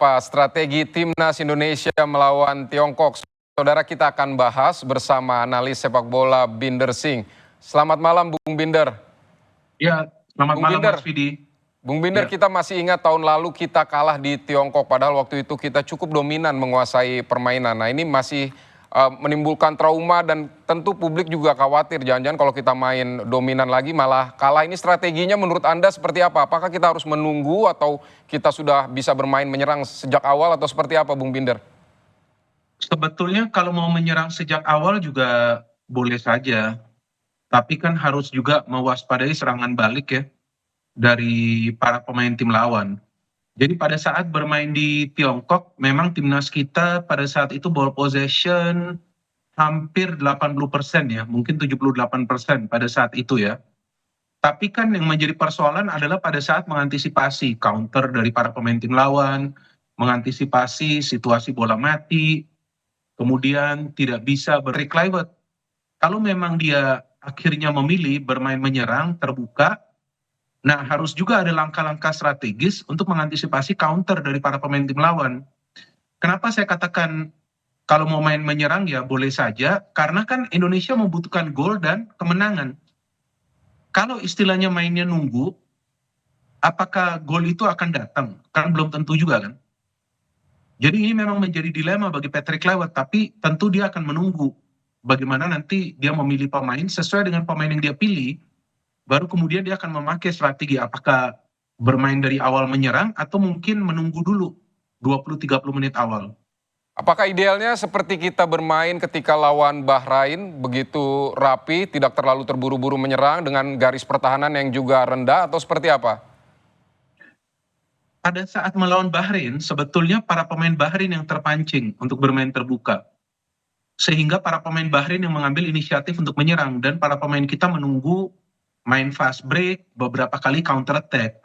Pak, strategi timnas Indonesia melawan Tiongkok. Saudara, kita akan bahas bersama analis sepak bola Binder Singh. Selamat malam Bung Binder. Ya, selamat Bung malam Binder. Mas Vidi. Bung Binder, Ya. kita masih ingat tahun lalu kita kalah di Tiongkok, padahal waktu itu kita cukup dominan menguasai permainan. Nah, ini masih menimbulkan trauma dan tentu publik juga khawatir. Jangan-jangan kalau kita main dominan lagi malah kalah. Ini strateginya menurut Anda seperti apa? Apakah kita harus menunggu atau kita sudah bisa bermain menyerang sejak awal atau seperti apa Bung Binder? Sebetulnya kalau mau menyerang sejak awal juga boleh saja. Tapi kan harus juga mewaspadai serangan balik ya dari para pemain tim lawan. Jadi pada saat bermain di Tiongkok, memang timnas kita pada saat itu ball possession hampir 80% ya, mungkin 78% pada saat itu ya. Tapi kan yang menjadi persoalan adalah pada saat mengantisipasi counter dari para pemain tim lawan, mengantisipasi situasi bola mati, kemudian tidak bisa Kluivert. Kalau memang dia akhirnya memilih bermain menyerang terbuka, nah harus juga ada langkah-langkah strategis untuk mengantisipasi counter dari para pemain tim lawan. Kenapa saya katakan kalau mau main menyerang ya boleh saja, karena kan Indonesia membutuhkan gol dan kemenangan. Kalau istilahnya mainnya nunggu, apakah gol itu akan datang? Kan belum tentu juga kan. Jadi ini memang menjadi dilema bagi Patrick Kluivert, tapi tentu dia akan menunggu bagaimana nanti dia memilih pemain sesuai dengan pemain yang dia pilih, baru kemudian dia akan memakai strategi apakah bermain dari awal menyerang atau mungkin menunggu dulu 20-30 menit awal. Apakah idealnya seperti kita bermain ketika lawan Bahrain, begitu rapi, tidak terlalu terburu-buru menyerang dengan garis pertahanan yang juga rendah atau seperti apa? Pada saat melawan Bahrain, sebetulnya para pemain Bahrain yang terpancing untuk bermain terbuka. Sehingga para pemain Bahrain yang mengambil inisiatif untuk menyerang dan para pemain kita menunggu main fast break, beberapa kali counter attack.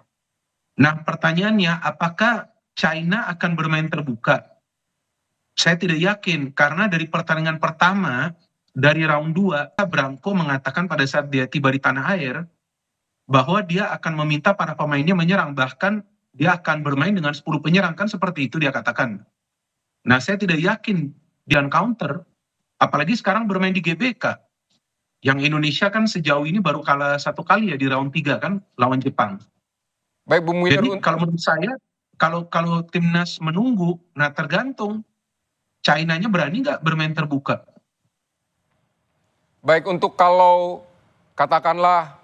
Nah, pertanyaannya apakah China akan bermain terbuka? Saya tidak yakin karena dari pertandingan pertama dari round 2, Branco mengatakan pada saat dia tiba di tanah air bahwa dia akan meminta para pemainnya menyerang, bahkan dia akan bermain dengan 10 penyerang, kan seperti itu dia katakan. Nah, saya tidak yakin dia counter, apalagi sekarang bermain di GBK. Yang Indonesia kan sejauh ini baru kalah 1 kali ya di round 3 kan lawan Jepang. Baik Bung Binder. Jadi kalau menurut saya kalau timnas menunggu, nah tergantung China-nya berani nggak bermain terbuka. Baik, untuk kalau katakanlah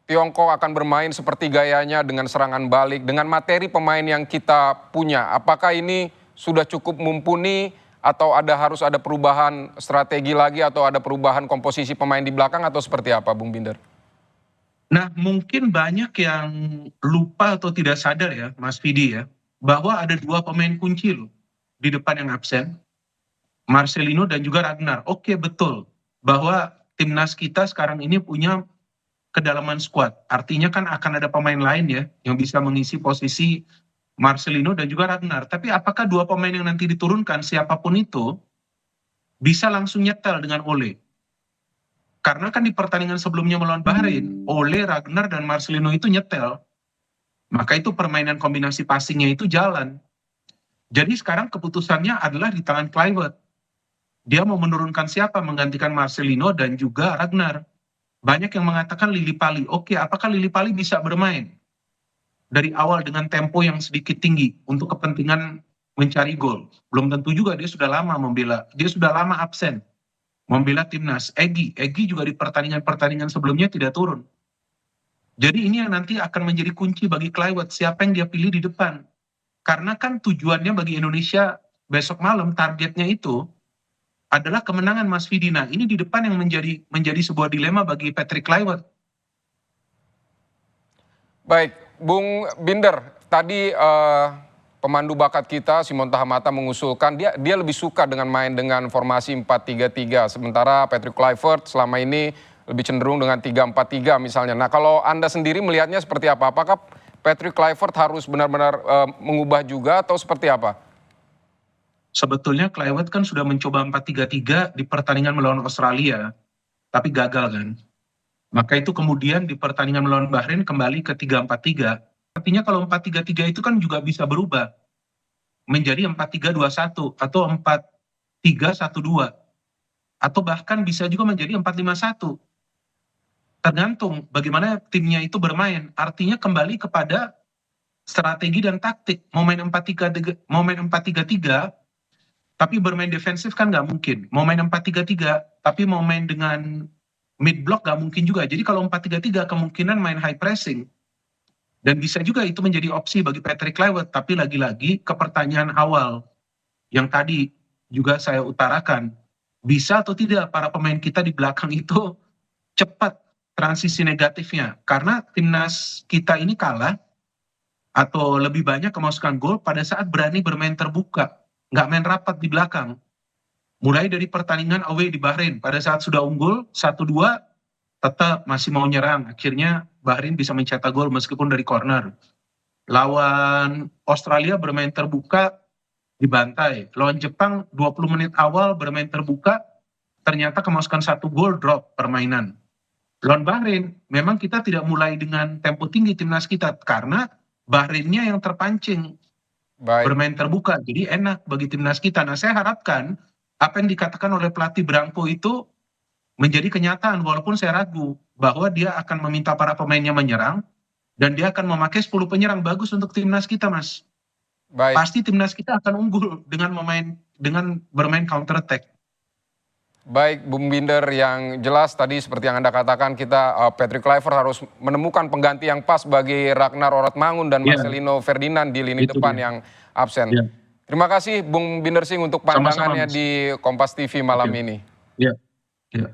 Tiongkok akan bermain seperti gayanya dengan serangan balik, dengan materi pemain yang kita punya, apakah ini sudah cukup mumpuni atau harus ada perubahan strategi lagi atau ada perubahan komposisi pemain di belakang atau seperti apa Bung Binder? Nah, mungkin banyak yang lupa atau tidak sadar ya, Mas Vidi ya, bahwa ada 2 pemain kunci loh di depan yang absen, Marcelino dan juga Ragnar. Oke, betul bahwa timnas kita sekarang ini punya kedalaman squad. Artinya kan akan ada pemain lain ya yang bisa mengisi posisi Marcelino dan juga Ragnar. Tapi apakah 2 pemain yang nanti diturunkan siapapun itu bisa langsung nyetel dengan Ole? Karena kan di pertandingan sebelumnya melawan Bahrain, Ole, Ragnar, dan Marcelino itu nyetel. Maka itu permainan kombinasi passingnya itu jalan. Jadi sekarang keputusannya adalah di tangan Kluivert. Dia mau menurunkan siapa menggantikan Marcelino dan juga Ragnar. Banyak yang mengatakan Lili Pali. Oke, apakah Lili Pali bisa bermain dari awal dengan tempo yang sedikit tinggi untuk kepentingan mencari gol? Belum tentu juga, dia sudah lama membela. Dia sudah lama absen membela timnas. Egy juga di pertandingan sebelumnya tidak turun. Jadi ini yang nanti akan menjadi kunci bagi Kluivert, siapa yang dia pilih di depan. Karena kan tujuannya bagi Indonesia besok malam, targetnya itu adalah kemenangan Mas Vidina. Ini di depan yang menjadi sebuah dilema bagi Patrick Kluivert. Baik, Bung Binder, tadi pemandu bakat kita Simon Tahamata mengusulkan dia lebih suka dengan main dengan formasi 4-3-3, sementara Patrick Kluivert selama ini lebih cenderung dengan 3-4-3 misalnya. Nah, kalau Anda sendiri melihatnya seperti apa? Apakah Patrick Kluivert harus benar-benar mengubah juga atau seperti apa? Sebetulnya Kluivert kan sudah mencoba 4-3-3 di pertandingan melawan Australia, tapi gagal kan. Maka itu kemudian di pertandingan melawan Bahrain kembali ke 3-4-3. Artinya kalau 4-3-3 itu kan juga bisa berubah. menjadi 4-3-2-1 atau 4-3-1-2 atau bahkan bisa juga menjadi 4-5-1. Tergantung bagaimana timnya itu bermain. Artinya kembali kepada strategi dan taktik. Mau main 4-3-3, tapi bermain defensif kan nggak mungkin. Mau main 4-3-3, tapi mau main dengan mid block nggak mungkin juga. Jadi kalau 4-3-3 kemungkinan main high pressing. Dan bisa juga itu menjadi opsi bagi Patrick Kluivert. Tapi lagi-lagi ke pertanyaan awal yang tadi juga saya utarakan. Bisa atau tidak para pemain kita di belakang itu cepat transisi negatifnya. Karena timnas kita ini kalah atau lebih banyak kemasukan gol pada saat berani bermain terbuka. Nggak main rapat di belakang. Mulai dari pertandingan away di Bahrain. Pada saat sudah unggul 1-2 tetap masih mau nyerang. Akhirnya Bahrain bisa mencetak gol meskipun dari corner. Lawan Australia bermain terbuka dibantai. Lawan Jepang 20 menit awal bermain terbuka, ternyata kemasukan 1 gol, drop permainan. Lawan Bahrain, memang kita tidak mulai dengan tempo tinggi timnas kita karena Bahrainnya yang terpancing Baik. bermain terbuka. Jadi enak bagi timnas kita. Nah, saya harapkan apa yang dikatakan oleh pelatih Branco itu menjadi kenyataan walaupun saya ragu bahwa dia akan meminta para pemainnya menyerang dan dia akan memakai 10 penyerang bagus untuk timnas kita, Mas. Baik. Pasti timnas kita akan unggul dengan bermain counter attack. Baik, Bung Binder, yang jelas tadi seperti yang Anda katakan, kita Patrick Kluivert harus menemukan pengganti yang pas bagi Ragnar Orotmangun dan Iya. Marcelino Ferdinand di lini Itu depan dia. yang absen. Iya. Terima kasih Bung Binder Singh untuk Sama-sama, pandangannya Mas. di Kompas TV malam Oke. ini. Iya. Iya.